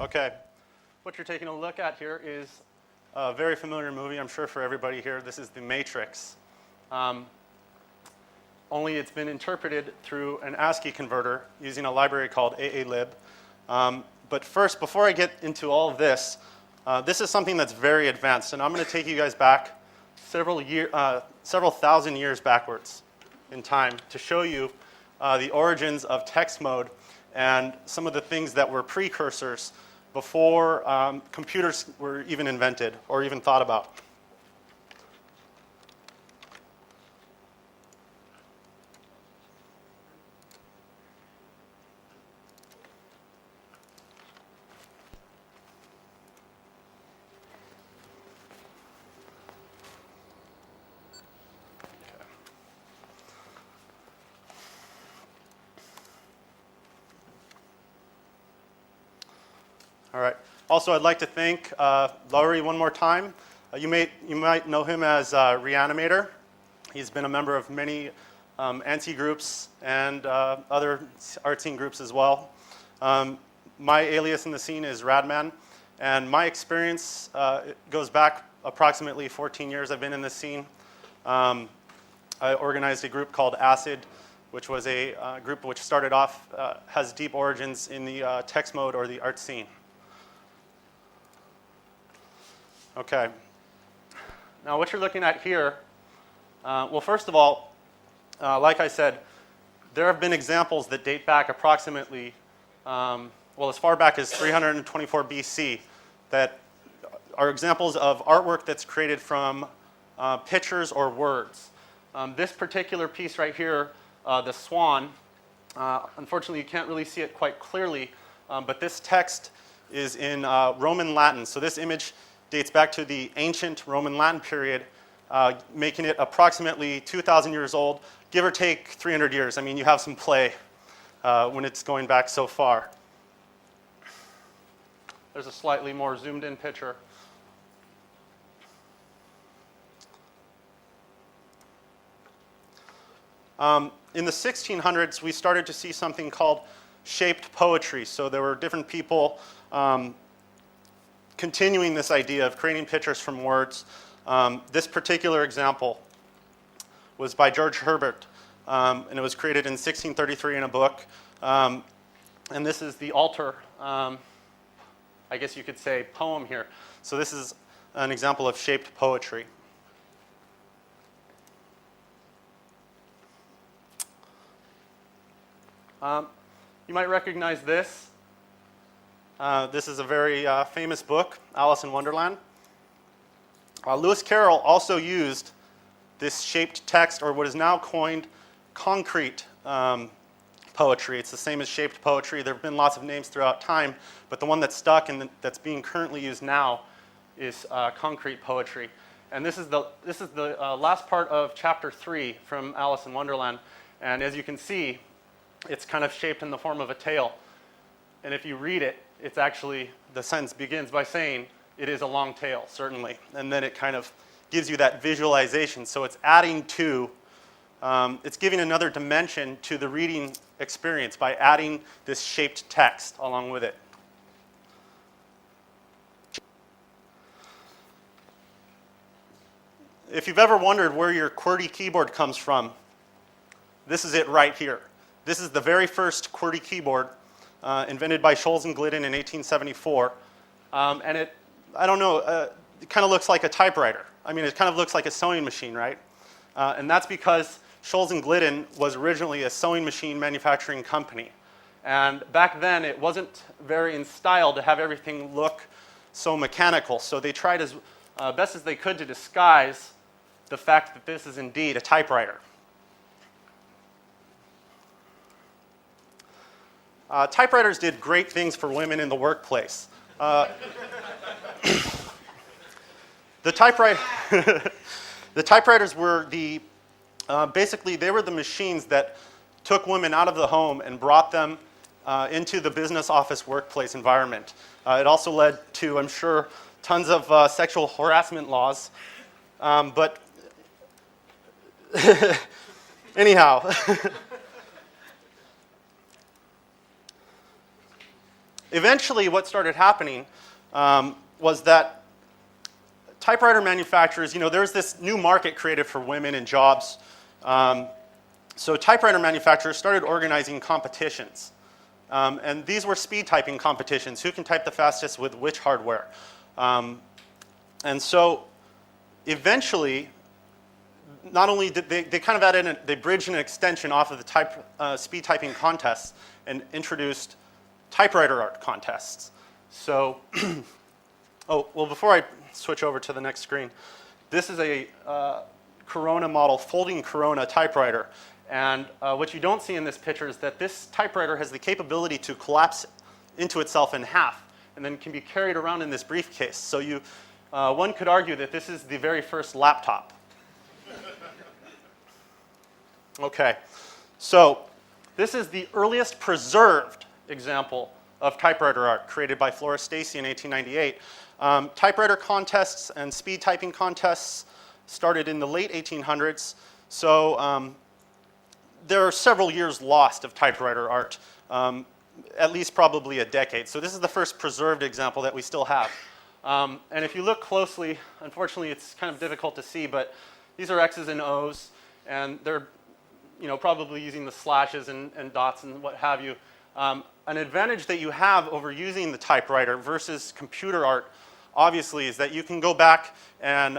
Okay, what you're taking a look at here is a very familiar movie, I'm sure, for everybody here. This is The Matrix. Only it's been interpreted through an ASCII converter using a library called AAlib. But first, before I get into all of this, this is something that's very advanced, and I'm going to take you guys back several thousand years backwards in time to show you the origins of Textmode and some of the things that were precursors before computers were even invented or even thought about. All right. Also, I'd like to thank Laurie one more time. You might know him as Reanimator. He's been a member of many ANSI groups and other art scene groups as well. My alias in the scene is RaD Man, and my experience goes back approximately 14 years I've been in this scene. I organized a group called ASCII, which was a group which started off, has deep origins in the Textmode or the art scene. Okay. Now, what you're looking at here, well, first of all, like I said, there have been examples that date back approximately, well, as far back as 324 BC, that are examples of artwork that's created from pictures or words. This particular piece right here, the swan, unfortunately, you can't really see it quite clearly, but this text is in Roman Latin. So this image dates back to the ancient Roman Latin period, making it approximately 2,000 years old, give or take 300 years. I mean, you have some play when it's going back so far. There's a slightly more zoomed in picture. In the 1600s, we started to see something called shaped poetry. So there were different people continuing this idea of creating pictures from words. This particular example was by George Herbert, and it was created in 1633 in a book. And this is the altar, I guess you could say, poem here. So this is an example of shaped poetry. You might recognize this. This is a very famous book, Alice in Wonderland. Lewis Carroll also used this shaped text, or what is now coined concrete poetry. It's the same as shaped poetry. There have been lots of names throughout time, but the one that's stuck and that's being currently used now is concrete poetry. And this is the last part of chapter 3 from Alice in Wonderland. And as you can see, it's kind of shaped in the form of a tail. And if you read it, it's actually, the sentence begins by saying, it is a long tail, certainly. And then it kind of gives you that visualization. So it's adding to, it's giving another dimension to the reading experience by adding this shaped text along with it. If you've ever wondered where your QWERTY keyboard comes from, this is it right here. This is the very first QWERTY keyboard invented by Scholz and Glidden in 1874. And it, I don't know, it kind of looks like a typewriter. I mean, it kind of looks like a sewing machine, right? And that's because Scholz and Glidden was originally a sewing machine manufacturing company. And back then, it wasn't very in style to have everything look so mechanical. So they tried as best as they could to disguise the fact that this is indeed a typewriter. Typewriters did great things for women in the workplace. The typewriters were basically they were the machines that took women out of the home and brought them into the business office workplace environment. It also led to, I'm sure, tons of sexual harassment laws. But anyhow. eventually what started happening was that typewriter manufacturers, there's this new market created for women and jobs. So typewriter manufacturers started organizing competitions. And these were speed typing competitions. Who can type the fastest with which hardware? And so eventually, not only did they kind of added, they bridged an extension off of the speed typing contests and introduced typewriter art contests. So, before I switch over to the next screen, this is a Corona model, folding Corona typewriter. And what you don't see in this picture is that this typewriter has the capability to collapse into itself in half and then can be carried around in this briefcase. So one could argue that this is the very first laptop. Okay, so this is the earliest preserved example of typewriter art created by Flora Stacy in 1898. Typewriter contests and speed typing contests started in the late 1800s. So there are several years lost of typewriter art, at least probably a decade. So this is the first preserved example that we still have. And if you look closely, unfortunately it's kind of difficult to see, but these are X's and O's, and they're probably using the slashes and dots and what have you. An advantage that you have over using the typewriter versus computer art, obviously, is that you can go back and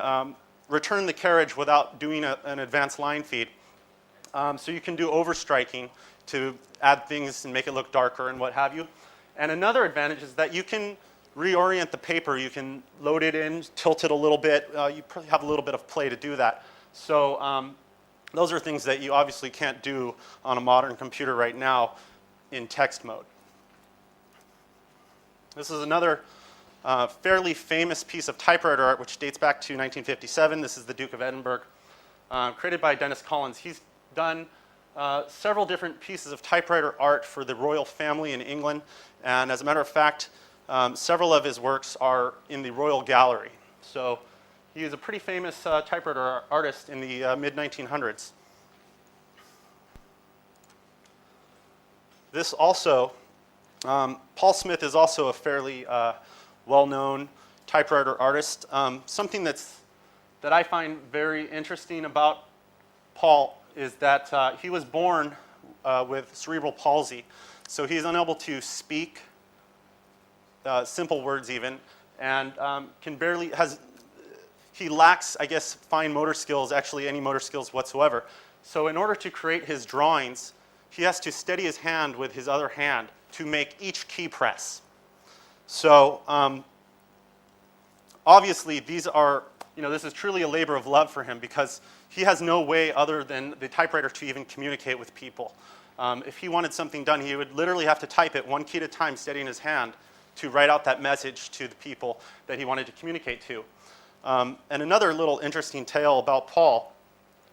return the carriage without doing an advanced line feed. So you can do overstriking to add things and make it look darker and what have you. And another advantage is that you can reorient the paper. You can load it in, tilt it a little bit. You probably have a little bit of play to do that. So those are things that you obviously can't do on a modern computer right now in text mode. This is another fairly famous piece of typewriter art which dates back to 1957. This is the Duke of Edinburgh, created by Dennis Collins. He's done several different pieces of typewriter art for the royal family in England, and as a matter of fact, several of his works are in the Royal Gallery. So he is a pretty famous typewriter artist in the mid-1900s. This also, Paul Smith is also a fairly well-known typewriter artist. Something that I find very interesting about Paul is that he was born with cerebral palsy. So he's unable to speak simple words even, and he lacks, I guess, fine motor skills, actually any motor skills whatsoever. So in order to create his drawings, he has to steady his hand with his other hand to make each key press. So obviously these are, this is truly a labor of love for him because he has no way other than the typewriter to even communicate with people. If he wanted something done, he would literally have to type it one key at a time, steadying his hand to write out that message to the people that he wanted to communicate to. And another little interesting tale about Paul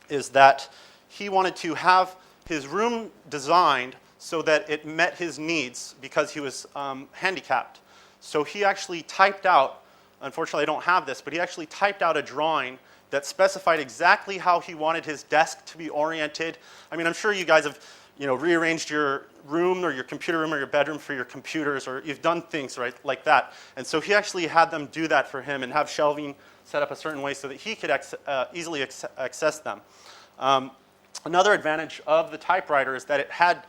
is that he wanted to have his room designed so that it met his needs because he was handicapped. So he actually typed out, unfortunately I don't have this, but he actually typed out a drawing that specified exactly how he wanted his desk to be oriented. I mean, I'm sure you guys have rearranged your room or your computer room or your bedroom for your computers, or you've done things right like that. And so he actually had them do that for him and have shelving set up a certain way so that he could easily access them. Another advantage of the typewriter is that it had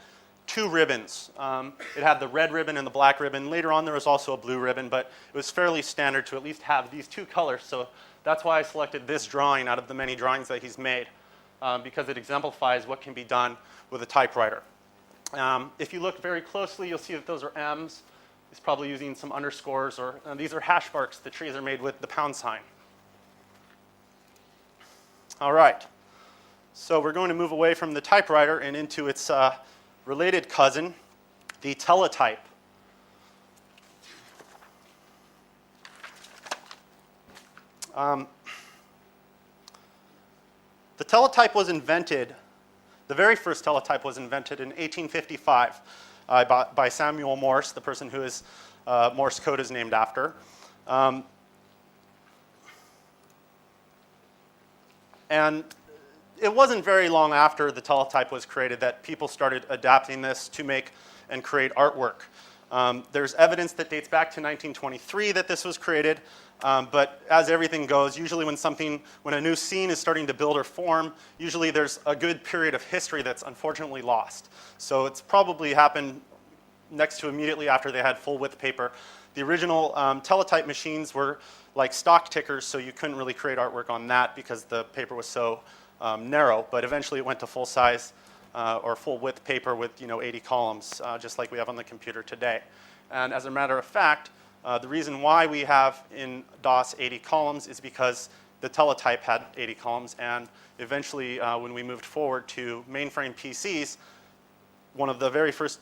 two ribbons. It had the red ribbon and the black ribbon. Later on there was also a blue ribbon, but it was fairly standard to at least have these two colors. So that's why I selected this drawing out of the many drawings that he's made, because it exemplifies what can be done with a typewriter. If you look very closely, you'll see that those are M's. He's probably using some underscores, or these are hash marks. The trees are made with the pound sign. All right. So we're going to move away from the typewriter and into its related cousin, the teletype. The teletype was invented, the very first teletype was invented in 1855 by Samuel Morse, the person who Morse code is named after. And it wasn't very long after the teletype was created that people started adapting this to make and create artwork. There's evidence that dates back to 1923 that this was created, but as everything goes, usually when a new scene is starting to build or form, usually there's a good period of history that's unfortunately lost. So it's probably happened next to immediately after they had full width paper. The original teletype machines were like stock tickers, so you couldn't really create artwork on that because the paper was so narrow, but eventually it went to full size or full width paper with 80 columns, just like we have on the computer today. And as a matter of fact, the reason why we have in DOS 80 columns is because the teletype had 80 columns, and eventually when we moved forward to mainframe PCs, one of the very first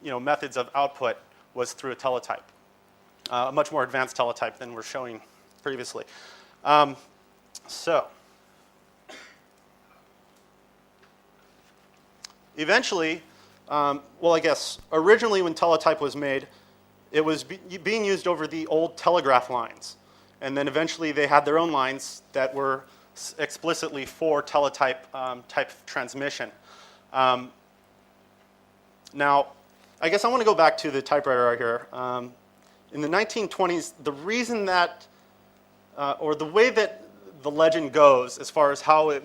methods of output was through a teletype. A much more advanced teletype than we're showing previously. Eventually, well, I guess originally when teletype was made, it was being used over the old telegraph lines. And then eventually they had their own lines that were explicitly for teletype type transmission. Now, I guess I want to go back to the typewriter right here. In the 1920s, the reason that, or the way that the legend goes as far as how it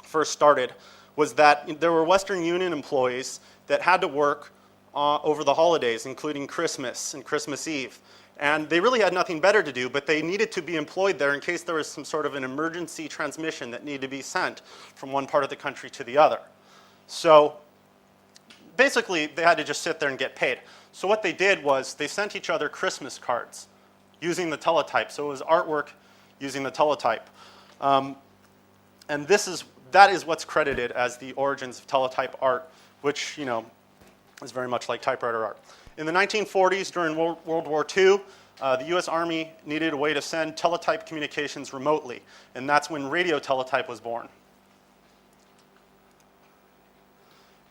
first started was that there were Western Union employees that had to work over the holidays, including Christmas and Christmas Eve. And they really had nothing better to do, but they needed to be employed there in case there was some sort of an emergency transmission that needed to be sent from one part of the country to the other. So basically, they had to just sit there and get paid. So what they did was they sent each other Christmas cards using the teletype. So it was artwork using the teletype. And that is what's credited as the origins of teletype art, which is very much like typewriter art. In the 1940s, during World War II, the US Army needed a way to send teletype communications remotely, and that's when radio teletype was born.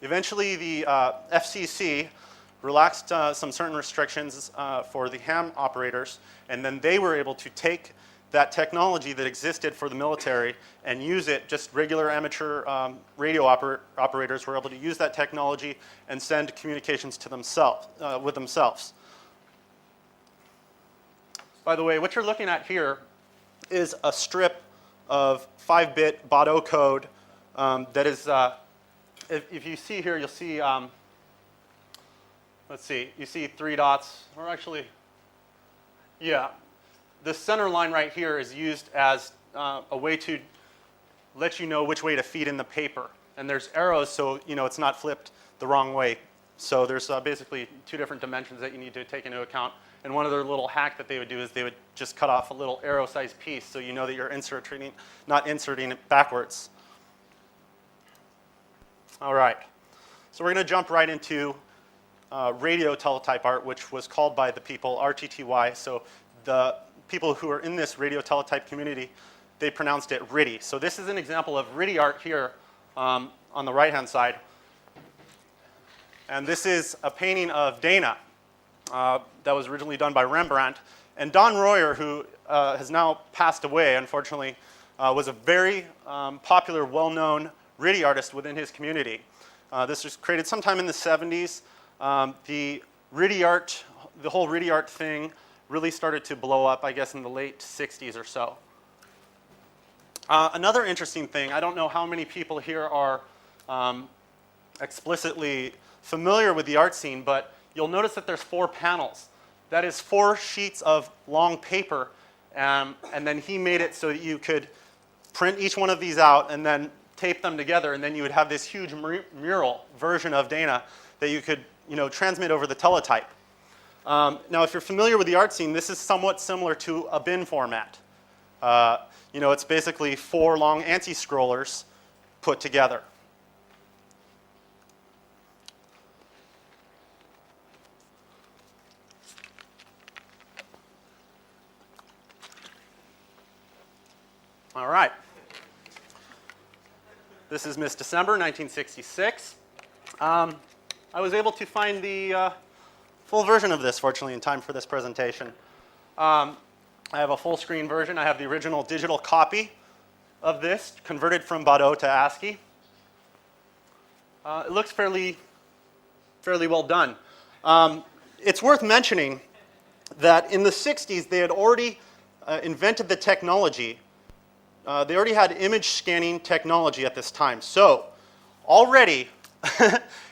Eventually, the FCC relaxed some certain restrictions for the ham operators, and then they were able to take that technology that existed for the military and use it. Just regular amateur radio operators were able to use that technology and send communications to themselves with themselves. By the way, what you're looking at here is a strip of 5-bit Baudot code that is, if you see here, you'll see, let's see, you see 3 dots, or actually, yeah. The center line right here is used as a way to let you know which way to feed in the paper. And there's arrows so it's not flipped the wrong way. So there's basically 2 different dimensions that you need to take into account. And one other little hack that they would do is they would just cut off a little arrow-sized piece so you know that you're not inserting it backwards. All right. So we're going to jump right into radio teletype art, which was called by the people RTTY. So the people who are in this radio teletype community, they pronounced it Riddhi. So this is an example of Riddhi Art here on the right-hand side. And this is a painting of Dana that was originally done by Rembrandt. And Don Royer, who has now passed away, unfortunately, was a very popular, well-known Riddhi artist within his community. This was created sometime in the 70s. The Riddhi Art, the whole Riddhi Art thing really started to blow up, I guess, in the late 60s or so. Another interesting thing, I don't know how many people here are explicitly familiar with the art scene, but you'll notice that there's 4 panels. That is 4 sheets of long paper, and then he made it so that you could print each one of these out and then tape them together, and then you would have this huge mural version of Dana that you could transmit over the teletype. Now, if you're familiar with the art scene, this is somewhat similar to a bin format. It's basically 4 long anti-scrollers put together. All right. This is Miss December, 1966. I was able to find the full version of this, fortunately, in time for this presentation. I have a full screen version. I have the original digital copy of this, converted from Baudot to ASCII. It looks fairly well done. It's worth mentioning that in the 60s, they had already invented the technology. They already had image scanning technology at this time. So already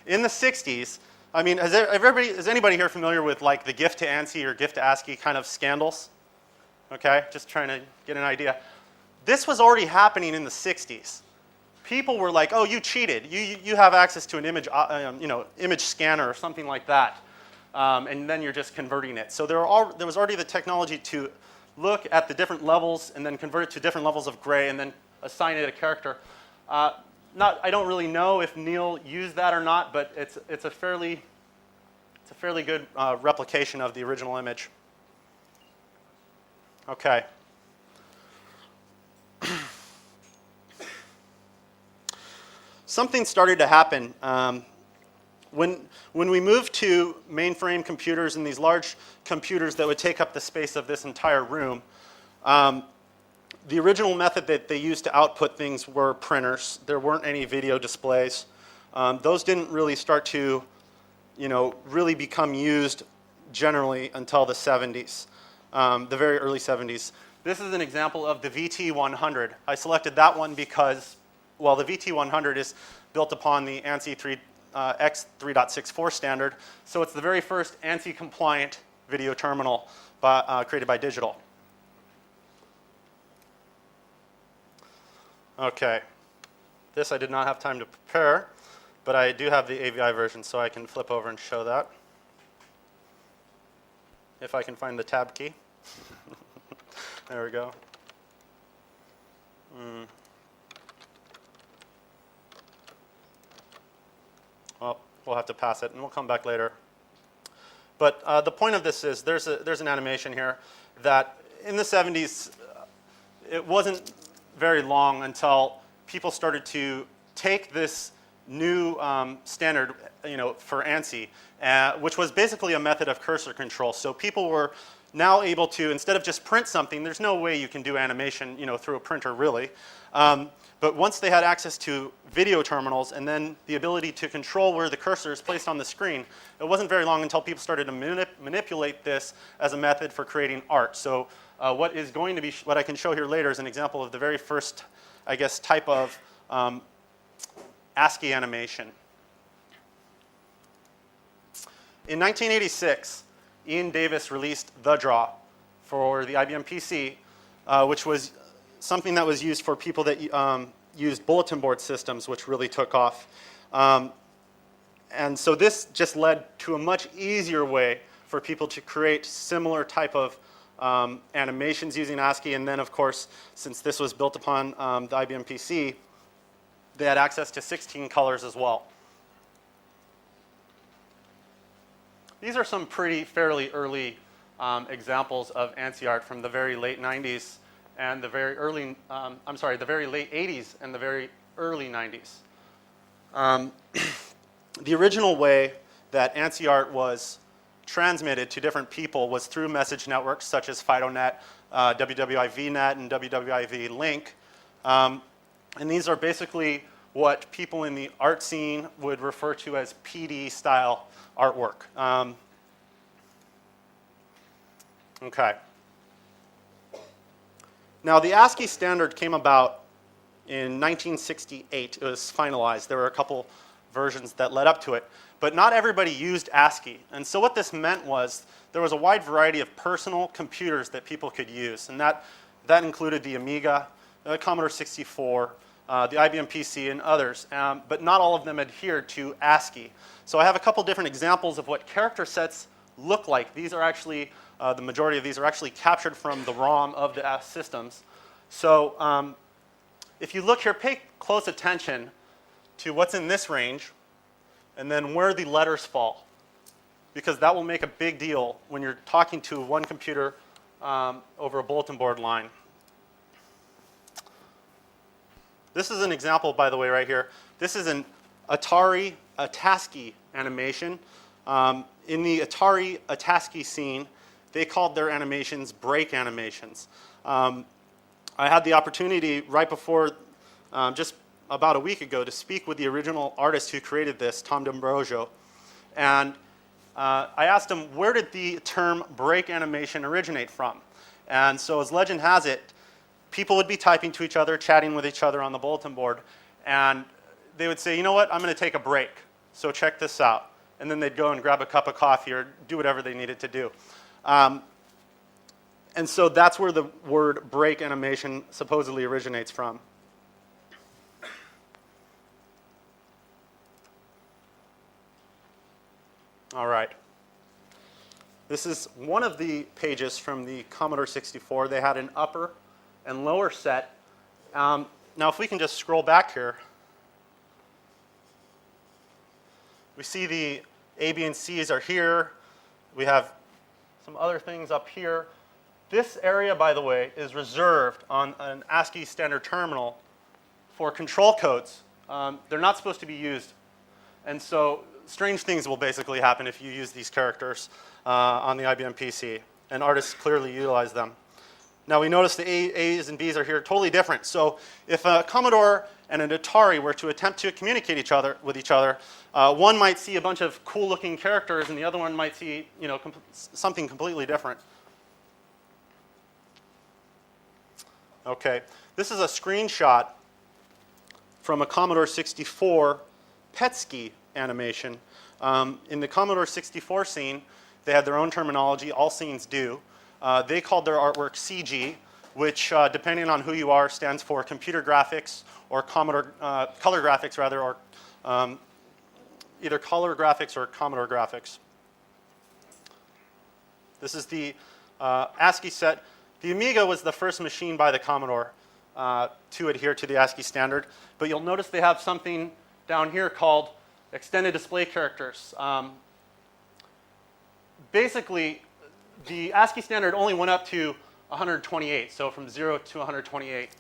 in the 60s, I mean, is anybody here familiar with like the gift to ANSI or gift to ASCII kind of scandals? Okay, just trying to get an idea. This was already happening in the 60s. People were like, "Oh, you cheated. You have access to an image, image scanner or something like that, and then you're just converting it." So there was already the technology to look at the different levels and then convert it to different levels of gray and then assign it a character. I don't really know if Neil used that or not, but it's a fairly good replication of the original image. Okay. Something started to happen when we moved to mainframe computers and these large computers that would take up the space of this entire room. The original method that they used to output things were printers. There weren't any video displays. Those didn't really start to, really become used generally until the 70s, the very early 70s. This is an example of the VT100. I selected that one because, well, the VT100 is built upon the ANSI X 3.64 standard, so it's the very first ANSI-compliant video terminal created by Digital. Okay, this I did not have time to prepare, but I do have the AVI version, so I can flip over and show that. If I can find the tab key. There we go. Well, we'll have to pass it, and we'll come back later. But the point of this is there's an animation here that in the 70s, it wasn't very long until people started to take this new standard, for ANSI, which was basically a method of cursor control. So people were now able to, instead of just print something, there's no way you can do animation, through a printer really. But once they had access to video terminals and then the ability to control where the cursor is placed on the screen, it wasn't very long until people started to manipulate this as a method for creating art. So what I can show here later is an example of the very first, I guess, type of ASCII animation. In 1986, Ian Davis released The Draw for the IBM PC, which was something that was used for people that used bulletin board systems, which really took off. And so this just led to a much easier way for people to create similar type of animations using ASCII. And then, of course, since this was built upon the IBM PC, they had access to 16 colors as well. These are some fairly early examples of ANSI art from the very late 90s and the very early, the very late 80s and the very early 90s. The original way that ANSI art was transmitted to different people was through message networks such as FidoNet, WWIVNet, and WWIV Link. And these are basically what people in the art scene would refer to as PD-style artwork. Okay. Now, the ASCII standard came about in 1968. It was finalized. There were a couple versions that led up to it. But not everybody used ASCII. And so what this meant was there was a wide variety of personal computers that people could use. And that included the Amiga, the Commodore 64, the IBM PC, and others. But not all of them adhered to ASCII. So I have a couple different examples of what character sets look like. These are actually, the majority of these are actually captured from the ROM of the systems. So if you look here, pay close attention to what's in this range and then where the letters fall, because that will make a big deal when you're talking to one computer over a bulletin board line. This is an example, by the way, right here. This is an Atari ASCII animation. In the Atari ASCII scene, they called their animations break animations. I had the opportunity right before, just about a week ago, to speak with the original artist who created this, Tom D'Ambrosio. And I asked him, where did the term break animation originate from? And so as legend has it, people would be typing to each other, chatting with each other on the bulletin board, and they would say, you know what, I'm going to take a break, so check this out. And then they'd go and grab a cup of coffee or do whatever they needed to do. And so that's where the word break animation supposedly originates from. All right. This is one of the pages from the Commodore 64. They had an upper and lower set. Now, if we can just scroll back here, we see the A, B, and C's are here. We have some other things up here. This area, by the way, is reserved on an ASCII standard terminal for control codes. They're not supposed to be used. And so strange things will basically happen if you use these characters on the IBM PC. And artists clearly utilize them. Now we notice the A's and B's are here totally different. So if a Commodore and an Atari were to attempt to communicate with each other, one might see a bunch of cool looking characters and the other one might see something completely different. Okay, this is a screenshot from a Commodore 64 PETSCI animation. In the Commodore 64 scene, they had their own terminology, all scenes do. They called their artwork CG, which, depending on who you are, stands for computer graphics or color graphics, rather, or either color graphics or Commodore graphics. This is the ASCII set. The Amiga was the first machine by the Commodore to adhere to the ASCII standard, but you'll notice they have something down here called extended display characters. Basically, the ASCII standard only went up to 128, so from 0 to 128.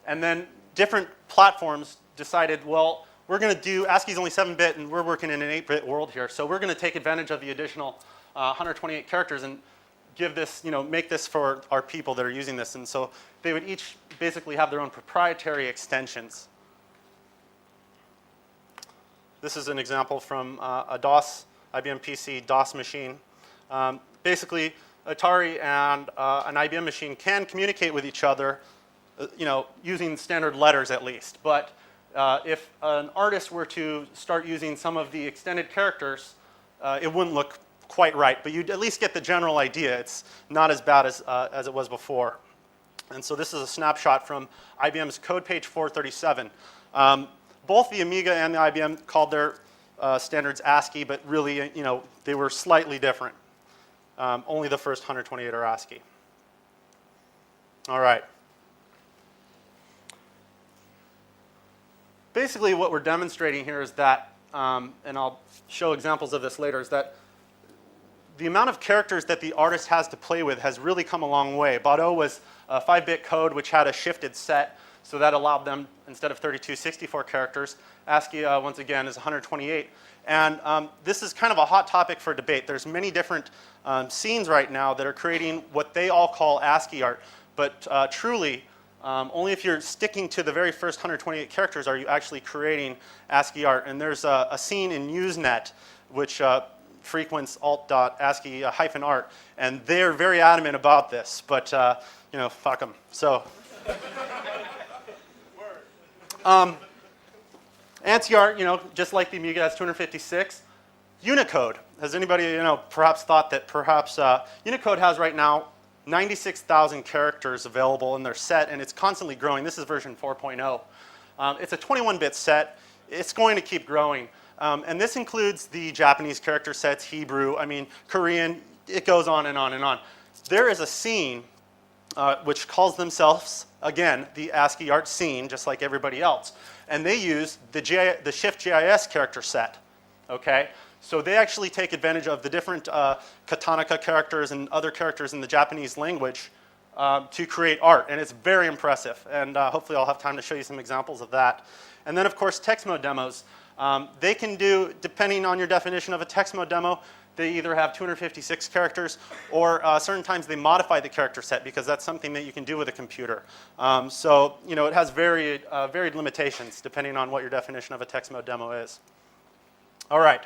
And then different platforms decided, well, we're going to do, ASCII's only 7-bit and we're working in an 8-bit world here, so we're going to take advantage of the additional 128 characters and give this, make this for our people that are using this. And so they would each basically have their own proprietary extensions. This is an example from a DOS, IBM PC DOS machine. Basically, Atari and an IBM machine can communicate with each other, using standard letters at least. But if an artist were to start using some of the extended characters, it wouldn't look quite right. But you'd at least get the general idea. It's not as bad as it was before. And so this is a snapshot from IBM's code page 437. Both the Amiga and the IBM called their standards ASCII, but really, they were slightly different. Only the first 128 are ASCII. All right. Basically, what we're demonstrating here is that, and I'll show examples of this later, is that the amount of characters that the artist has to play with has really come a long way. Baudot was a 5-bit code which had a shifted set, so that allowed them, instead of 32, 64 characters. ASCII, once again, is 128. And this is kind of a hot topic for debate. There's many different scenes right now that are creating what they all call ASCII art. But truly, only if you're sticking to the very first 128 characters are you actually creating ASCII art. And there's a scene in Usenet which frequents alt.ascii-art. And they're very adamant about this. But, fuck them. So. ANSI art, just like the Amiga has 256. Unicode. Has anybody, perhaps thought that perhaps Unicode has right now 96,000 characters available in their set, and it's constantly growing. This is version 4.0. It's a 21-bit set. It's going to keep growing. And this includes the Japanese character sets, Hebrew, Korean. It goes on and on and on. There is a scene which calls themselves, again, the ASCII art scene, just like everybody else. And they use the Shift GIS character set, okay? So they actually take advantage of the different katanika characters and other characters in the Japanese language to create art, and it's very impressive. And hopefully I'll have time to show you some examples of that. And then, of course, text mode demos. They can do, depending on your definition of a text mode demo, they either have 256 characters, or certain times they modify the character set because that's something that you can do with a computer. So, it has varied limitations depending on what your definition of a text mode demo is. All right.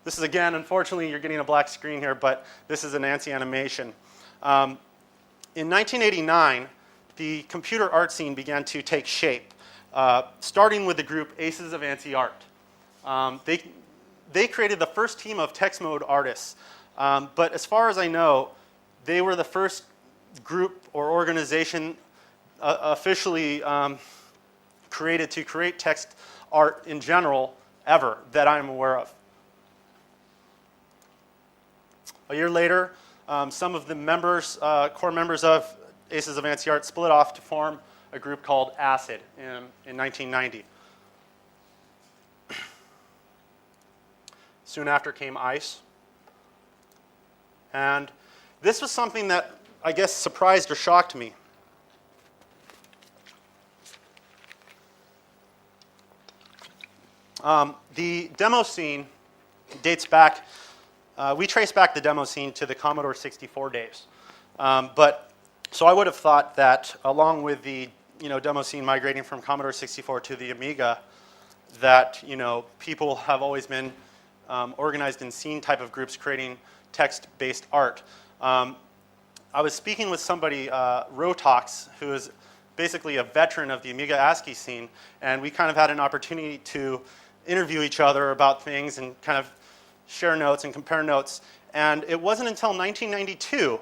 This is, again, unfortunately, you're getting a black screen here, but this is an ASCII animation. In 1989, the computer art scene began to take shape, starting with the group Aces of ASCII Art. They created the first team of Textmode artists, but as far as I know, they were the first group or organization officially created to create text art in general ever that I'm aware of. A year later, some of the members, core members of Aces of ASCII Art split off to form a group called ASCII in 1990. Soon after came ICE. And this was something that I guess surprised or shocked me. The demo scene dates back, we trace back the demo scene to the Commodore 64 days. So I would have thought that along with the demo scene migrating from Commodore 64 to the Amiga, that people have always been organized in scene type of groups creating text-based art. I was speaking with somebody, Rotox, who is basically a veteran of the Amiga ASCII scene, and we kind of had an opportunity to interview each other about things and kind of share notes and compare notes. And it wasn't until 1992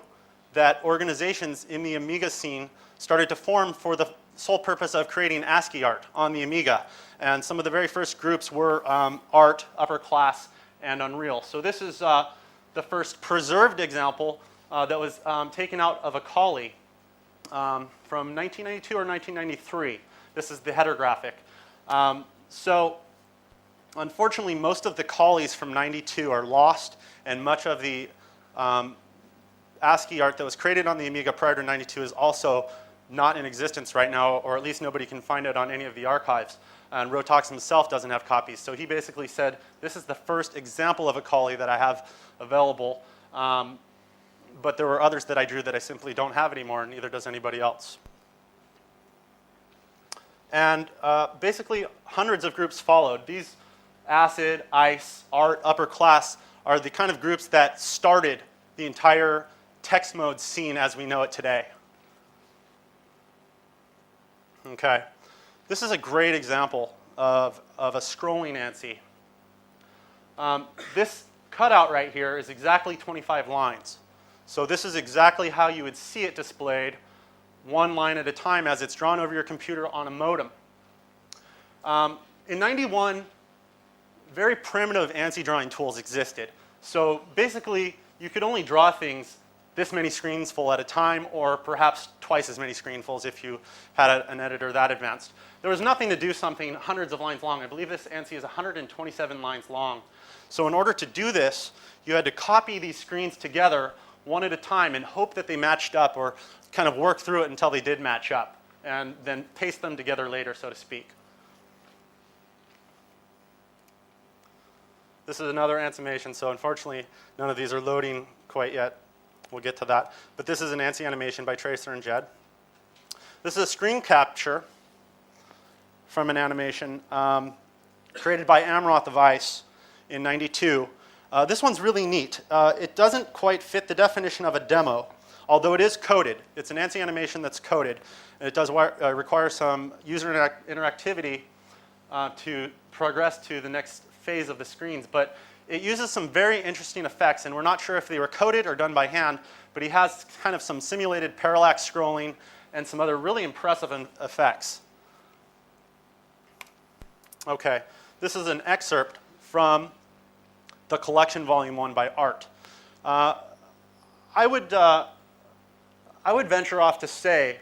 that organizations in the Amiga scene started to form for the sole purpose of creating ASCII art on the Amiga. And some of the very first groups were Art, Upper Class, and Unreal. So this is the first preserved example that was taken out of a Kali from 1992 or 1993. This is the header graphic. So unfortunately, most of the Kalis from 92 are lost, and much of the ASCII art that was created on the Amiga prior to 92 is also not in existence right now, or at least nobody can find it on any of the archives. And Rotox himself doesn't have copies. So he basically said, this is the first example of a Kali that I have available. But there were others that I drew that I simply don't have anymore, and neither does anybody else. And basically, hundreds of groups followed. These ASCII, ICE, Art, Upper Class are the kind of groups that started the entire text mode scene as we know it today. Okay. This is a great example of a scrolling ANSI. This cutout right here is exactly 25 lines. So this is exactly how you would see it displayed, one line at a time as it's drawn over your computer on a modem. In 91, very primitive ANSI drawing tools existed. So basically, you could only draw things this many screens full at a time, or perhaps twice as many screenfuls if you had an editor that advanced. There was nothing to do something hundreds of lines long. I believe this ANSI is 127 lines long. So in order to do this, you had to copy these screens together one at a time and hope that they matched up, or kind of work through it until they did match up, and then paste them together later, so to speak. This is another animation, so unfortunately, none of these are loading quite yet. We'll get to that. But this is an ASCII animation by Tracer and Jed. This is a screen capture from an animation created by Amaranth of ASCII in 92. This one's really neat. It doesn't quite fit the definition of a demo, although it is coded. It's an ASCII animation that's coded. And it does require some user interactivity to progress to the next phase of the screens. But it uses some very interesting effects, and we're not sure if they were coded or done by hand, but he has kind of some simulated parallax scrolling and some other really impressive effects. Okay, this is an excerpt from the collection volume 1 by Art. I would venture off to say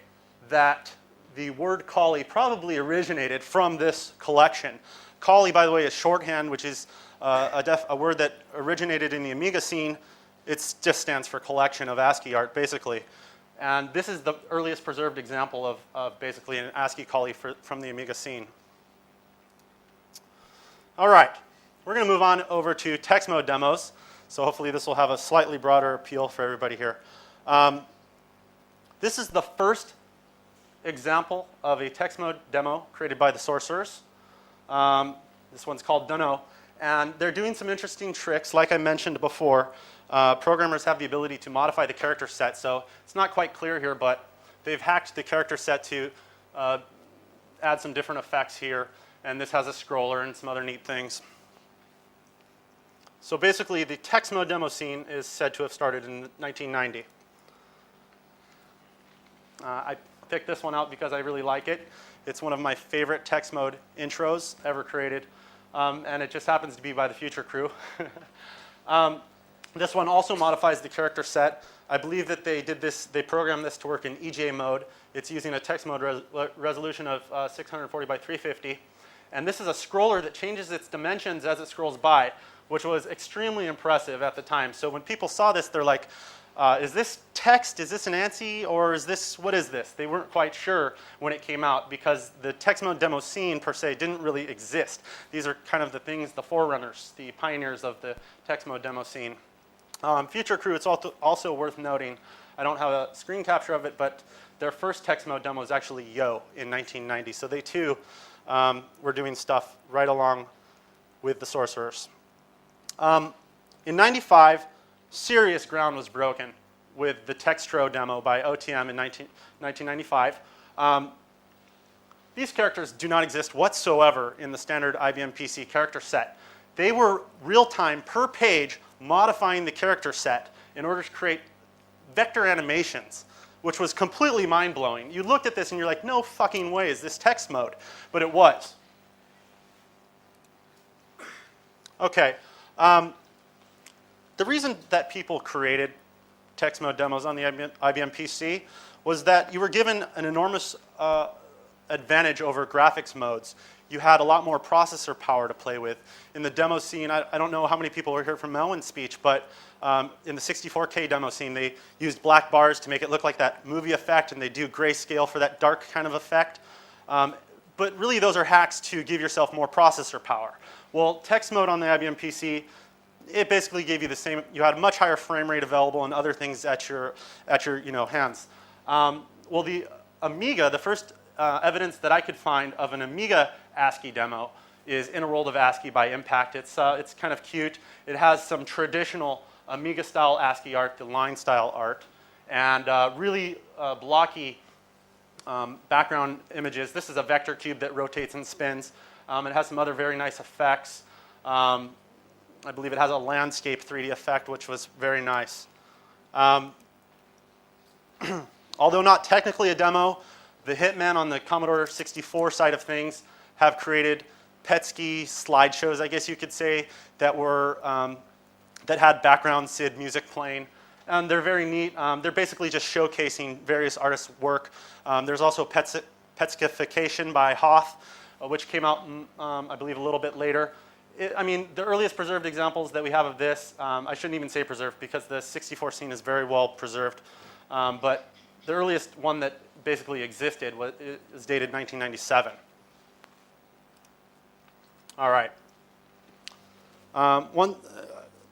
that the word Kali probably originated from this collection. Kali, by the way, is shorthand, which is a word that originated in the Amiga scene. It just stands for collection of ASCII art, basically. And this is the earliest preserved example of basically an ASCII Kali from the Amiga scene. All right, we're going to move on over to text mode demos. So hopefully this will have a slightly broader appeal for everybody here. This is the first example of a text mode demo created by the sorcerers. This one's called Dono. And they're doing some interesting tricks. Like I mentioned before, programmers have the ability to modify the character set. So it's not quite clear here, but they've hacked the character set to add some different effects here. And this has a scroller and some other neat things. So basically, the Textmode demo scene is said to have started in 1990. I picked this one out because I really like it. It's one of my favorite Textmode intros ever created. And it just happens to be by the Future crew. This one also modifies the character set. I believe that they did this, they programmed this to work in EJ mode. It's using a Textmode resolution of 640 by 350. And this is a scroller that changes its dimensions as it scrolls by, which was extremely impressive at the time. So when people saw this, they're like, is this text, is this an ANSI, or is this, what is this? They weren't quite sure when it came out because the Textmode demo scene per se didn't really exist. These are kind of the things, the forerunners, the pioneers of the Textmode demo scene. Future crew, it's also worth noting, I don't have a screen capture of it, but their first Textmode demo was actually Yo in 1990. So they too were doing stuff right along with the sorcerers. In 95, serious ground was broken with the Textro demo by OTM in 1995. These characters do not exist whatsoever in the standard IBM PC character set. They were real-time, per page, modifying the character set in order to create vector animations, which was completely mind-blowing. You looked at this and you're like, no fucking way is this text mode. But it was. Okay. The reason that people created text mode demos on the IBM PC was that you were given an enormous advantage over graphics modes. You had a lot more processor power to play with. In the demo scene, I don't know how many people were here from Melwin's speech, but in the 64K demo scene, they used black bars to make it look like that movie effect, and they do grayscale for that dark kind of effect. But really, those are hacks to give yourself more processor power. Well, text mode on the IBM PC, it basically gave you the same. You had a much higher frame rate available and other things at your hands. Well, the Amiga, the first evidence that I could find of an Amiga ASCII demo is In a World of ASCII by Impact. It's kind of cute. It has some traditional Amiga-style ASCII art, the line-style art, and really blocky background images. This is a vector cube that rotates and spins. It has some other very nice effects. I believe it has a landscape 3D effect, which was very nice. Although not technically a demo, the hitmen on the Commodore 64 side of things have created Petsky slideshows, I guess you could say, that were that had background SID music playing. And they're very neat. They're basically just showcasing various artists' work. There's also Petskification by Hoth, which came out, I believe, a little bit later. I mean, the earliest preserved examples that we have of this, I shouldn't even say preserved because the 64 scene is very well preserved. But the earliest one that basically existed is dated 1997. All right.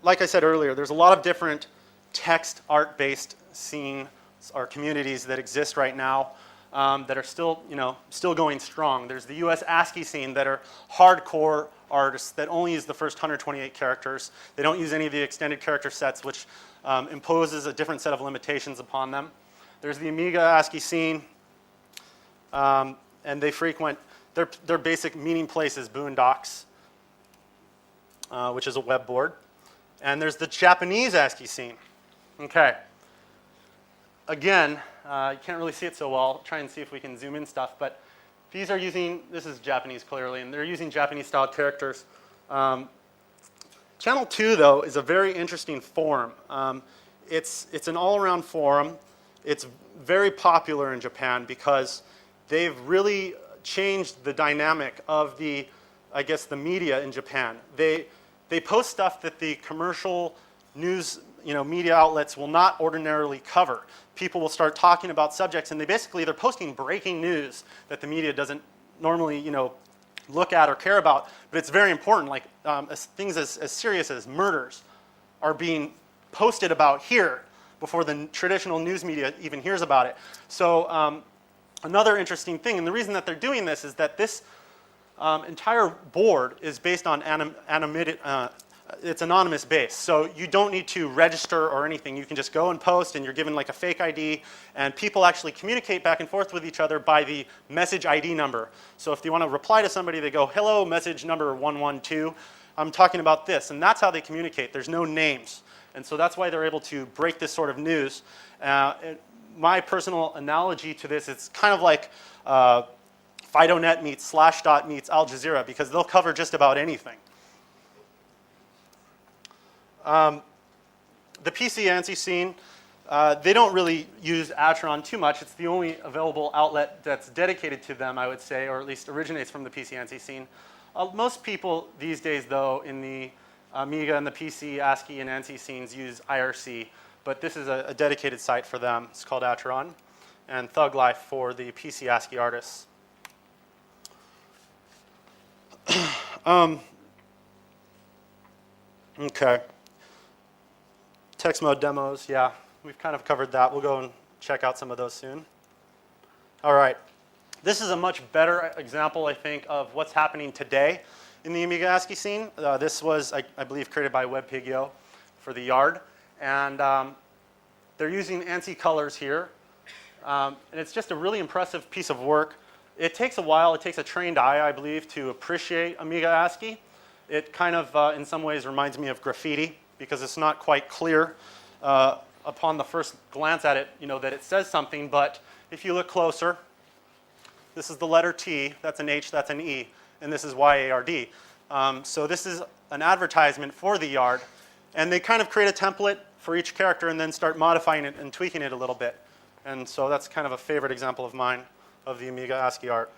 Like I said earlier, there's a lot of different text art-based scenes or communities that exist right now that are still going strong. There's the US ASCII scene that are hardcore artists that only use the first 128 characters. They don't use any of the extended character sets, which imposes a different set of limitations upon them. There's the Amiga ASCII scene, and they frequent their basic meeting place is Boondocks, which is a web board. And there's the Japanese ASCII scene. Okay. Again, you can't really see it so well. I'll try and see if we can zoom in stuff, but these are using, this is Japanese clearly, and they're using Japanese-style characters. Channel 2, though, is a very interesting forum. It's an all-around forum. It's very popular in Japan because they've really changed the dynamic of the media in Japan. They post stuff that the commercial news media outlets will not ordinarily cover. People will start talking about subjects, and they're posting breaking news that the media doesn't normally, look at or care about. But it's very important. Like things as serious as murders are being posted about here before the traditional news media even hears about it. So another interesting thing, and the reason that they're doing this is that this entire board is based on it's anonymous based. So you don't need to register or anything. You can just go and post, and you're given like a fake ID, and people actually communicate back and forth with each other by the message ID number. So if you want to reply to somebody, they go, hello, message number 112. I'm talking about this, and that's how they communicate. There's no names. And so that's why they're able to break this sort of news. My personal analogy to this, it's kind of like FidoNet meets Slashdot meets Al Jazeera, because they'll cover just about anything. The PC ANSI scene, they don't really use Atron too much. It's the only available outlet that's dedicated to them, I would say, or at least originates from the PC ANSI scene. Most people these days, though, in the Amiga and the PC, ASCII, and ANSI scenes use IRC, but this is a dedicated site for them. It's called Atron, and Thug Life for the PC ASCII artists. Okay. Textmode demos, yeah, we've kind of covered that. We'll go and check out some of those soon. All right. This is a much better example, I think, of what's happening today in the Amiga ASCII scene. This was, I believe, created by WebPigio for the Yard. And they're using ANSI colors here. And it's just a really impressive piece of work. It takes a while. It takes a trained eye, I believe, to appreciate Amiga ASCII. It kind of, in some ways, reminds me of graffiti, because it's not quite clear upon the first glance at it, that it says something. But if you look closer, this is the letter T, that's an H, that's an E, and this is YARD. So this is an advertisement for the Yard, and they kind of create a template for each character and then start modifying it and tweaking it a little bit. And so that's kind of a favorite example of mine of the Amiga ASCII art.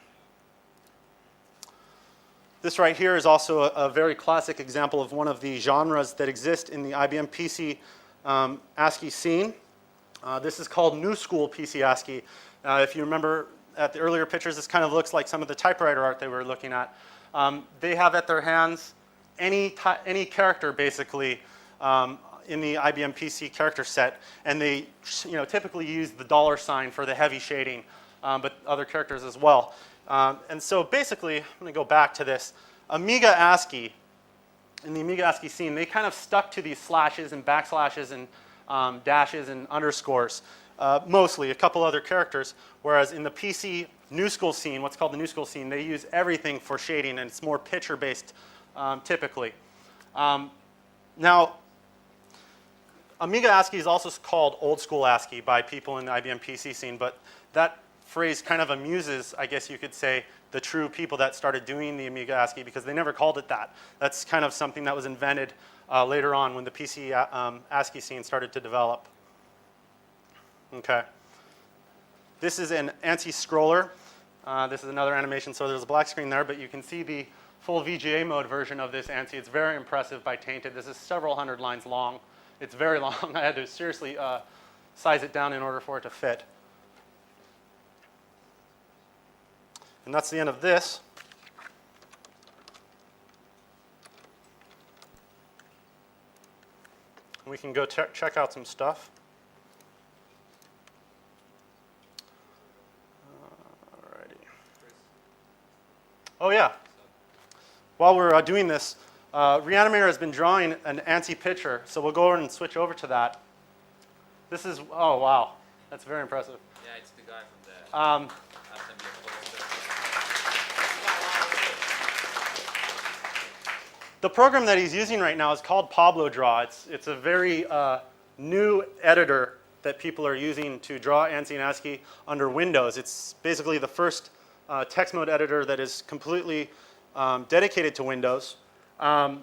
This right here is also a very classic example of one of the genres that exist in the IBM PC ASCII scene. This is called NewSchool PC ASCII. If you remember at the earlier pictures, this kind of looks like some of the typewriter art they were looking at. They have at their hands any character, basically, in the IBM PC character set, and they typically use the $ for the heavy shading, but other characters as well. And so basically, I'm going to go back to this. Amiga ASCII, in the Amiga ASCII scene, they kind of stuck to these slashes and backslashes and dashes and underscores, mostly, a couple other characters, whereas in the PC NewSchool scene, what's called the NewSchool scene, they use everything for shading, and it's more picture-based typically. Now, Amiga ASCII is also called Old School ASCII by people in the IBM PC scene, but that phrase kind of amuses, I guess you could say, the true people that started doing the Amiga ASCII, because they never called it that. That's kind of something that was invented later on when the PC ASCII scene started to develop. Okay. This is an ANSI scroller. This is another animation, so there's a black screen there, but you can see the full VGA mode version of this ANSI. It's very impressive by Tainted. This is several hundred lines long. It's very long. I had to seriously size it down in order for it to fit. And that's the end of this. We can go check out some stuff. Alrighty. Oh yeah. While we're doing this, Reanimator has been drawing an ANSI picture, so we'll go over and switch over to that. This is, oh wow, that's very impressive. Yeah, it's the guy from the The program that he's using right now is called Pablo Draw. It's a very new editor that people are using to draw ANSI and ASCII under Windows. It's basically the first Textmode editor that is completely dedicated to Windows. And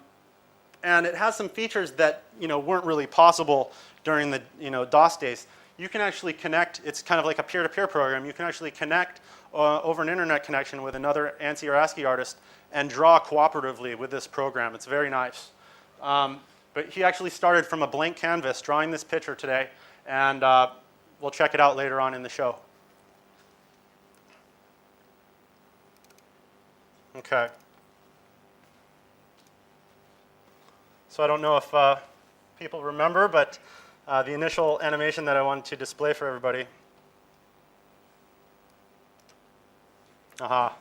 it has some features that weren't really possible during the DOS days. You can actually connect. It's kind of like a peer-to-peer program. You can actually connect over an internet connection with another ANSI or ASCII artist and draw cooperatively with this program. It's very nice. But he actually started from a blank canvas drawing this picture today, and we'll check it out later on in the show. Okay. So I don't know if people remember, but the initial animation that I wanted to display for everybody. Aha.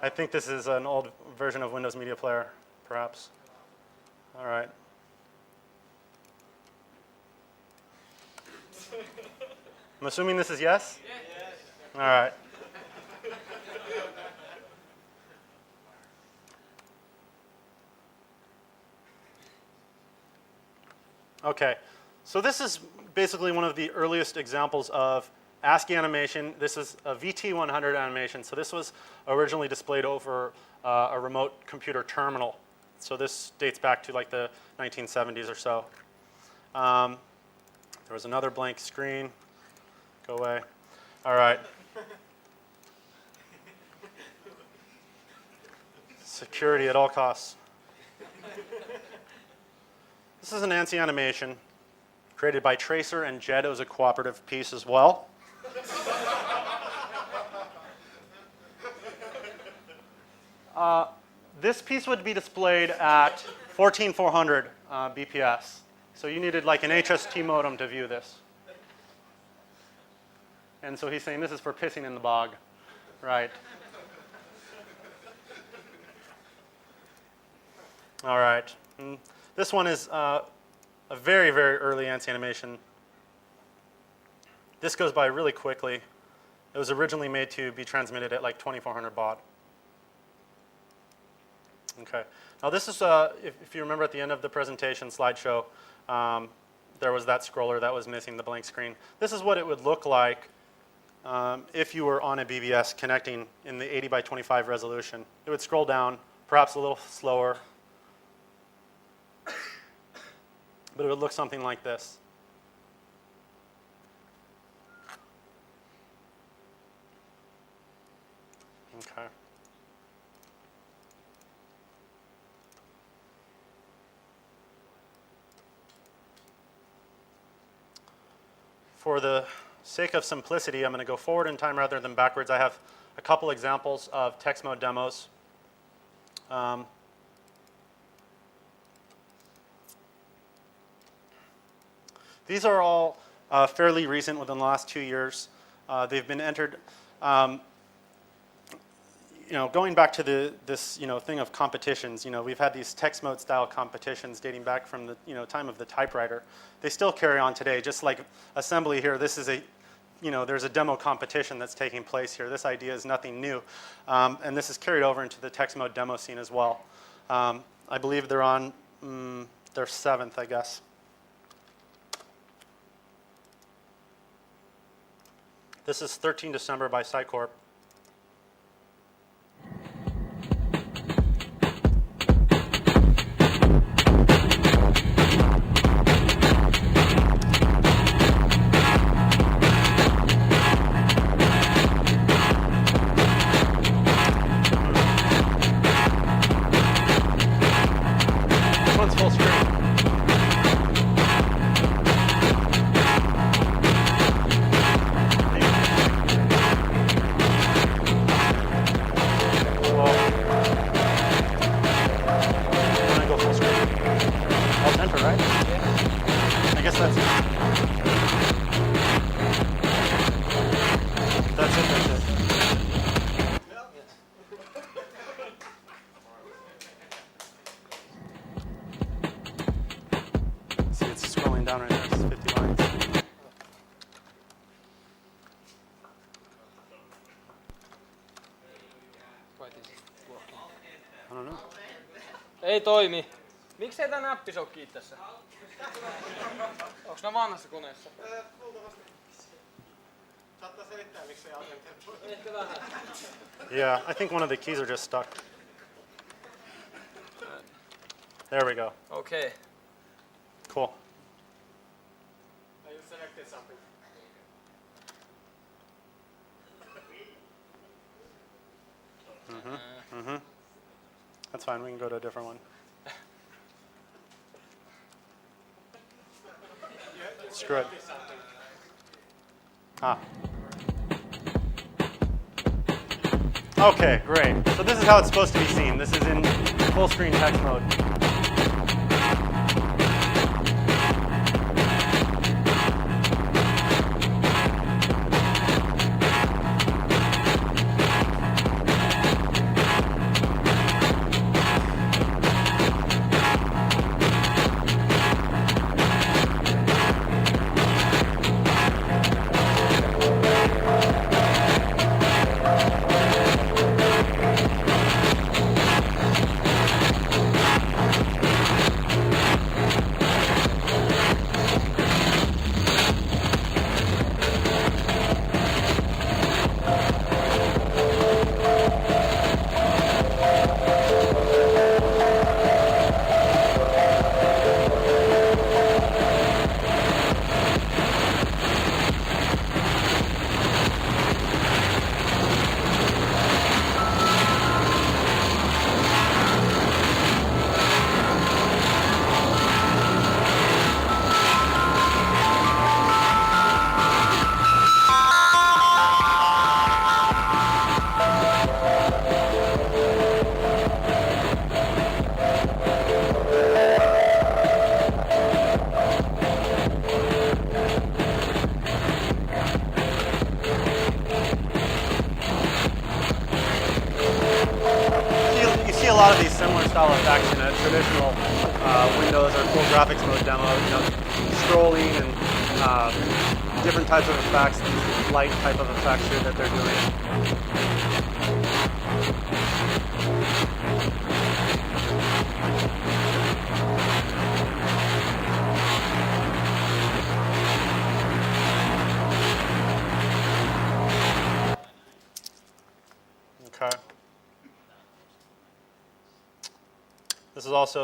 I think this is an old version of Windows Media Player, perhaps. All right. I'm assuming this is yes? Yes. All right. Okay, so this is basically one of the earliest examples of ASCII animation. This is a VT100 animation. So this was originally displayed over a remote computer terminal. So this dates back to like the 1970s or so. There was another blank screen. Go away. All right. Security at all costs. This is an ASCII animation created by Tracer and Jed. It was a cooperative piece as well. This piece would be displayed at 14400 BPS. So you needed like an HST modem to view this. And so he's saying this is for pissing in the bog, right? All right. This one is a very, very early ASCII animation. This goes by really quickly. It was originally made to be transmitted at like 2400 baud. Okay. Now this is, if you remember at the end of the presentation slideshow, there was that scroller that was missing the blank screen. This is what it would look like if you were on a BBS connecting in the 80 by 25 resolution. It would scroll down, perhaps a little slower, but it would look something like this. Okay. For the sake of simplicity, I'm going to go forward in time rather than backwards. I have a couple examples of Textmode demos. These are all fairly recent, within the last 2 years. They've been entered. Going back to this thing of competitions, we've had these Textmode style competitions dating back from the time of the typewriter. They still carry on today, just like assembly here. This is there's a demo competition that's taking place here. This idea is nothing new, and this is carried over into the Textmode demo scene as well. I believe they're on their 7th, I guess. This is 13 December by SciCorp. This one's full screen. Ei toimi. Miksei tää näppi sokii tässä? Onks nää vanhassa koneessa? Luultavasti. Saattaa selittää, miksei asenteet voi. Ehkä vähän. Yeah, I think one of the keys are just stuck. There we go. Okay. Cool. I just selected something. That's fine. We can go to a different one. Screw it. Ah. Okay, great. So this is how it's supposed to be seen. This is in full screen text mode. lot of these similar style effects in a traditional Windows or full graphics mode demo. You know, scrolling and different types of effects, these light type of effects here that they're doing. Okay.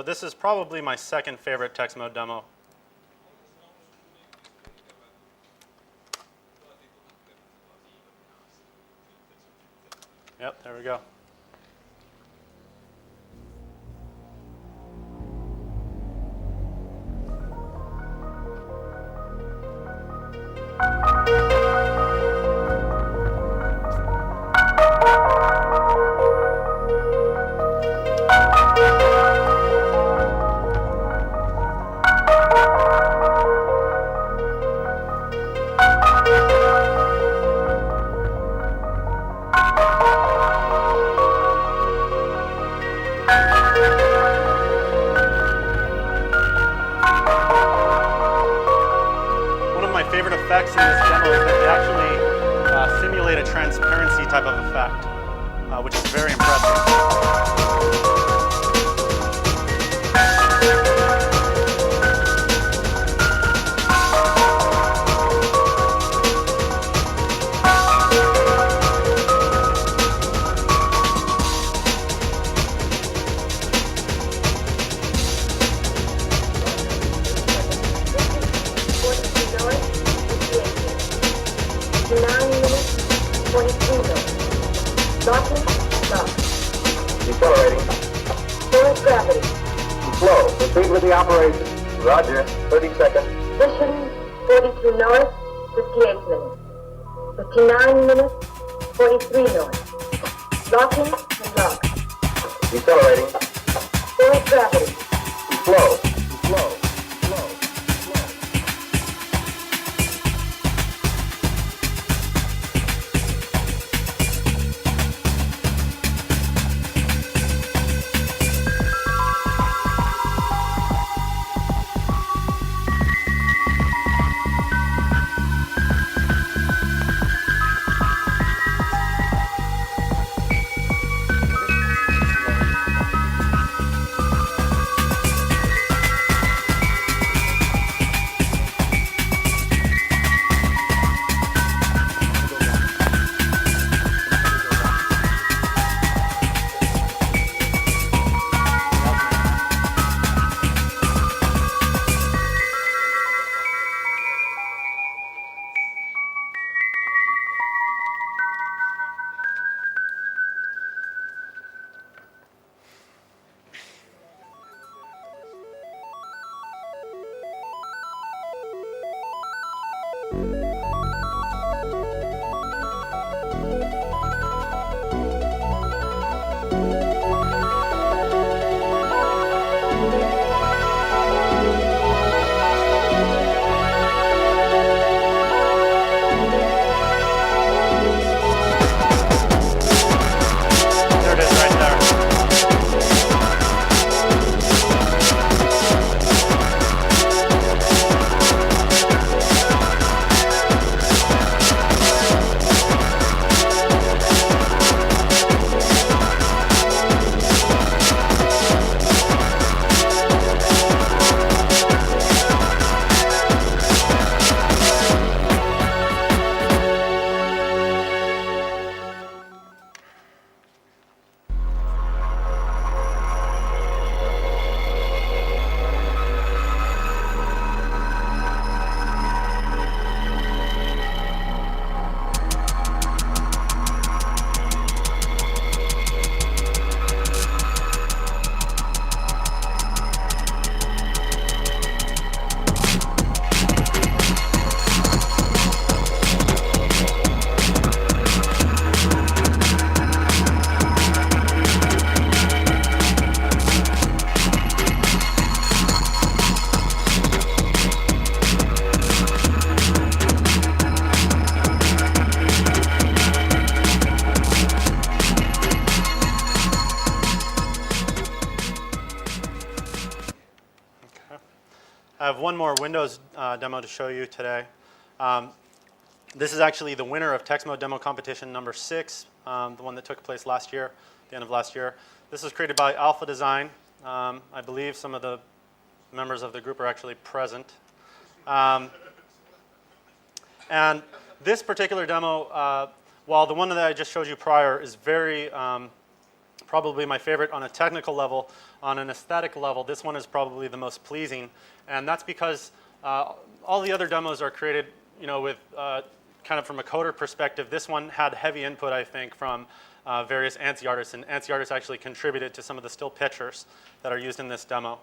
This is probably my second favorite Textmode demo. Yep, there we go. Effects in this demo is that they actually simulate a transparency type of effect, which is very impressive. Proceed with the operation. Roger. 30 seconds. Position 42 north, 58 minutes. 59 minutes, 43 north. Locking and lock. Decelerating. Forward gravity. Slow. have one more Windows demo to show you today. This is actually the winner of Textmode Demo Competition number 6, the one that took place last year, the end of last year. This was created by Alpha Design. I believe some of the members of the group are actually present. And this particular demo, while the one that I just showed you prior is very, probably my favorite on a technical level, on an aesthetic level, this one is probably the most pleasing. And that's because all the other demos are created, you know, with kind of from a coder perspective. This one had heavy input, I think, from various ASCII artists, and ASCII artists actually contributed to some of the still pictures that are used in this demo.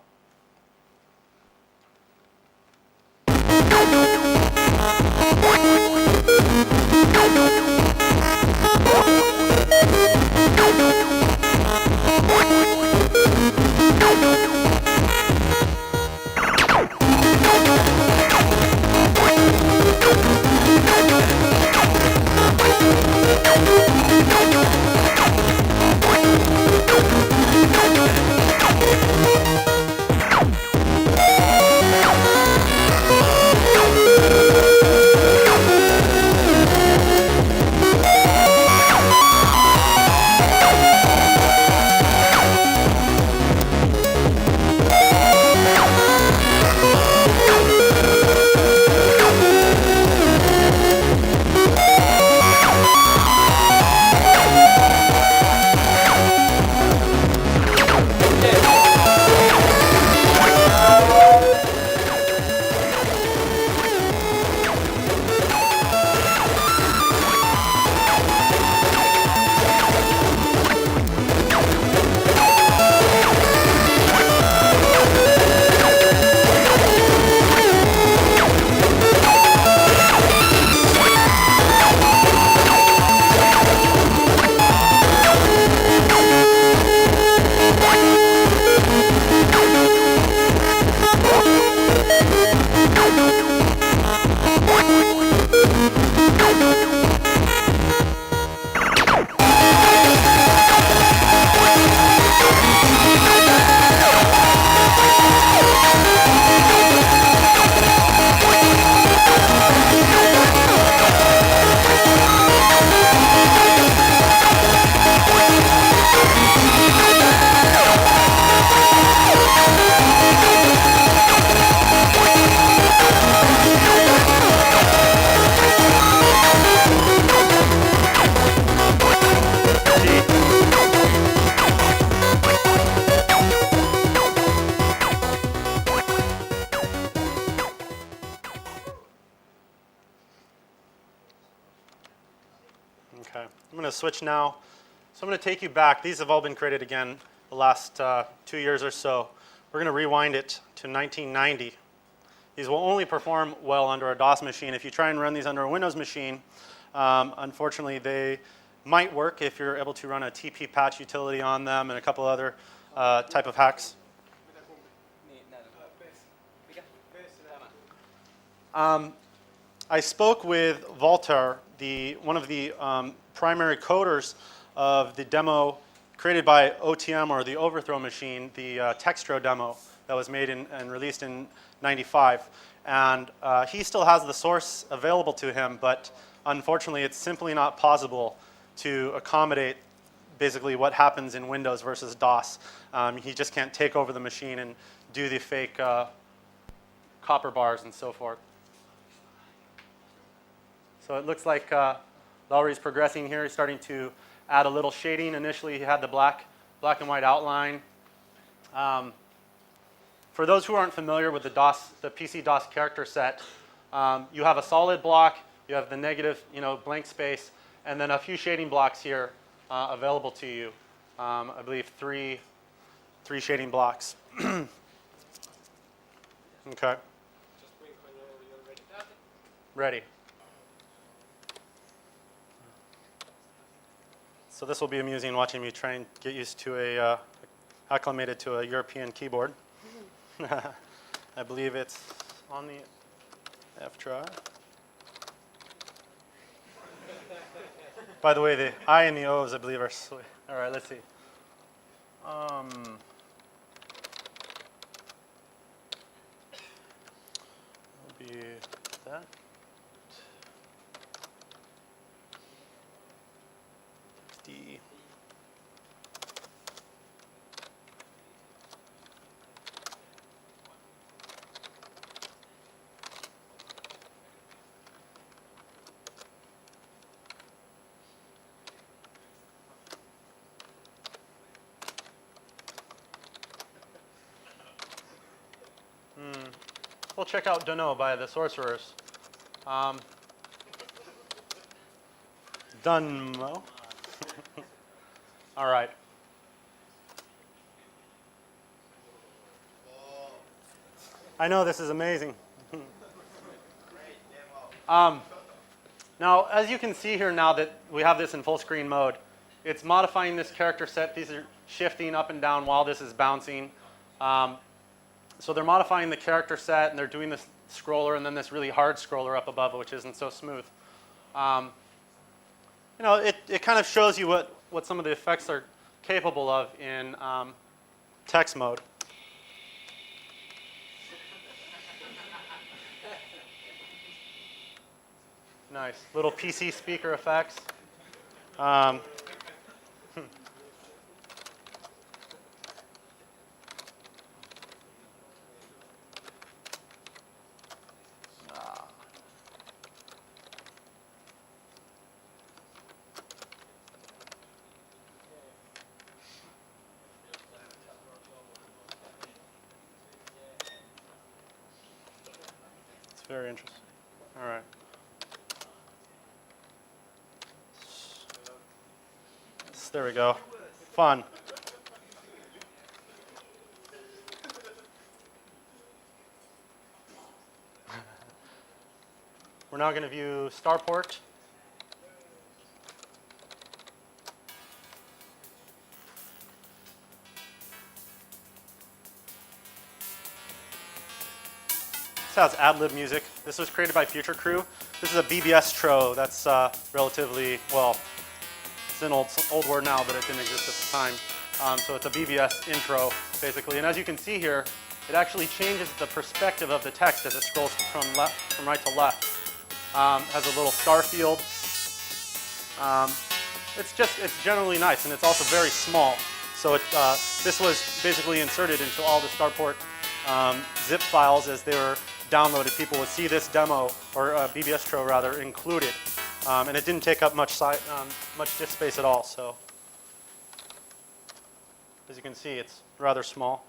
Okay, I'm going to switch now. So I'm going to take you back. These have all been created again the last 2 years or so. We're going to rewind it to 1990. These will only perform well under a DOS machine. If you try and run these under a Windows machine, unfortunately they might work if you're able to run a TP patch utility on them and a couple other type of hacks. I spoke with Walter, one of the primary coders of the demo created by OTM, or the overthrow machine, the Textro demo that was made and released in '95. And he still has the source available to him, but unfortunately it's simply not possible to accommodate basically what happens in Windows versus DOS. He just can't take over the machine and do the fake copper bars and so forth. So it looks like Lowry's progressing here. He's starting to add a little shading. Initially he had the black and white outline. For those who aren't familiar with the PC DOS character set, you have a solid block, you have the negative, blank space, and then a few shading blocks here available to you. I believe three shading blocks. Okay. Just blink when you're ready. Ready. So this will be amusing watching me try and get used to acclimated to a European keyboard. I believe it's on the F drive. By the way, the I and the O's, I believe, are sweet. All right, let's see. see that. D. We'll check out Dono by the Sorcerers. Dunmo. All right. I know this is amazing. Now, as you can see here now that we have this in full screen mode, it's modifying this character set. These are shifting up and down while this is bouncing. So they're modifying the character set, and they're doing this scroller and then this really hard scroller up above, which isn't so smooth. You know, it kind of shows you what some of the effects are capable of in text mode. Nice. Little PC speaker effects. Very interesting. All right. There we go. Fun. We're now going to view Starport. This has ad-lib music. This was created by Future Crew. This is a BBS tro. That's relatively, well, it's an old word now, but it didn't exist at the time. So it's a BBS intro, basically. And as you can see here, it actually changes the perspective of the text as it scrolls from right to left. Has a little star field. It's generally nice, and it's also very small. So this was basically inserted into all the Starport zip files as they were downloaded. People would see this demo, or BBS tro rather, included. And it didn't take up much disk space at all. So as you can see, it's rather small.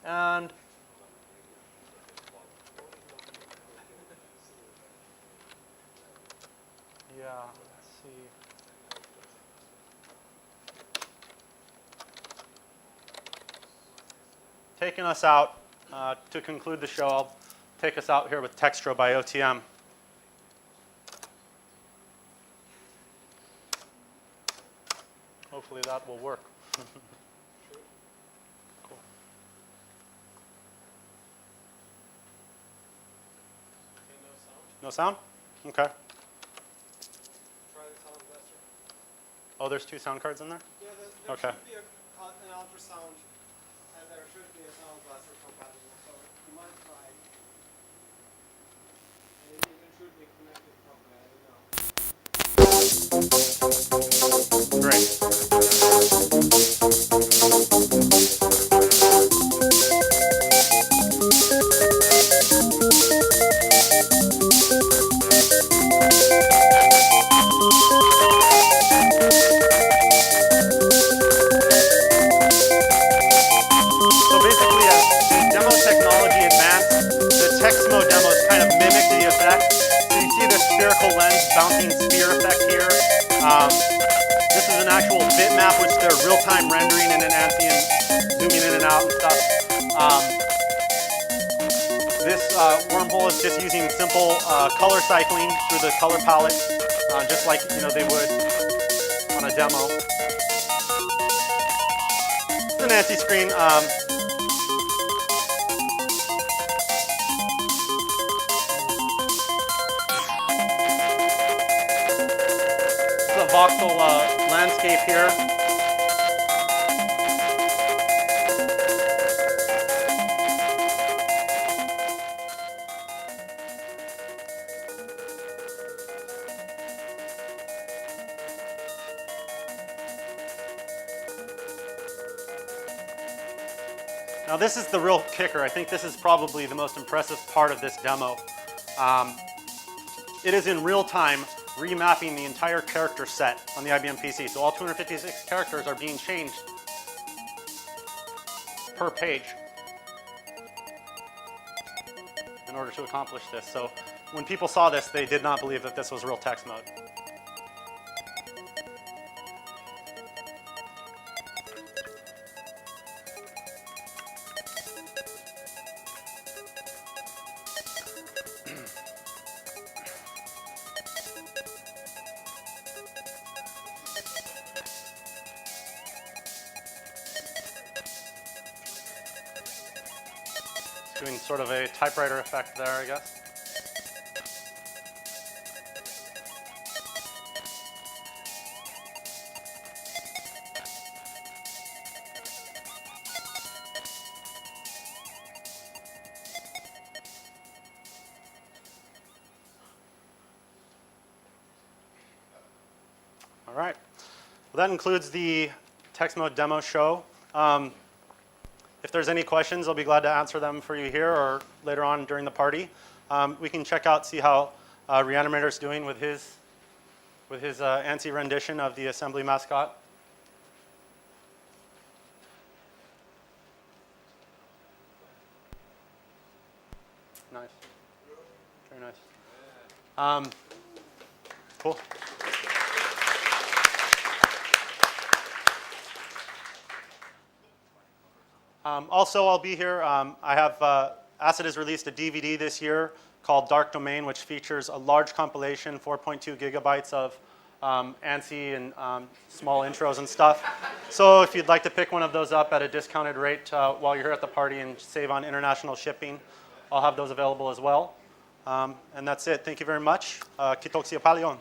And yeah, let's see. Taking us out to conclude the show, I'll take us out here with Textro by OTM. Hopefully that will work. Cool. No sound? Okay. Try the sound blaster. Oh, there's two sound cards in there? Yeah, there Okay. should be an ultrasound, and there should be a sound blaster compatible. So you might try. And it should be connected properly. I don't know. Great. So basically, as the demo technology advanced, the Textmode demos kind of mimicked the effect. So you see this spherical lens bouncing sphere effect here. This is an actual bitmap, which they're real-time rendering and enhancing and zooming in and out and stuff. This wormhole is just using simple color cycling through the color palette, just like they would on a demo. It's an ASCII screen. It's a voxel landscape here. Now this is the real kicker. I think this is probably the most impressive part of this demo. It is in real time remapping the entire character set on the IBM PC. So all 256 characters are being changed per page in order to accomplish this. So when people saw this, they did not believe that this was real text mode. Doing sort of a typewriter effect there, I guess. All right. Well, that includes the Textmode demo show. If there's any questions, I'll be glad to answer them for you here or later on during the party. We can check out, see how Reanimator's doing with his ANSI rendition of the assembly mascot. Nice. Very nice. Cool. Also, I'll be here. I have ASCII has released a DVD this year called Dark Domain, which features a large compilation, 4.2 gigabytes of ANSI and small intros and stuff. So if you'd like to pick one of those up at a discounted rate while you're here at the party and save on international shipping, I'll have those available as well. And that's it. Thank you very much. Kiitoksia paljon.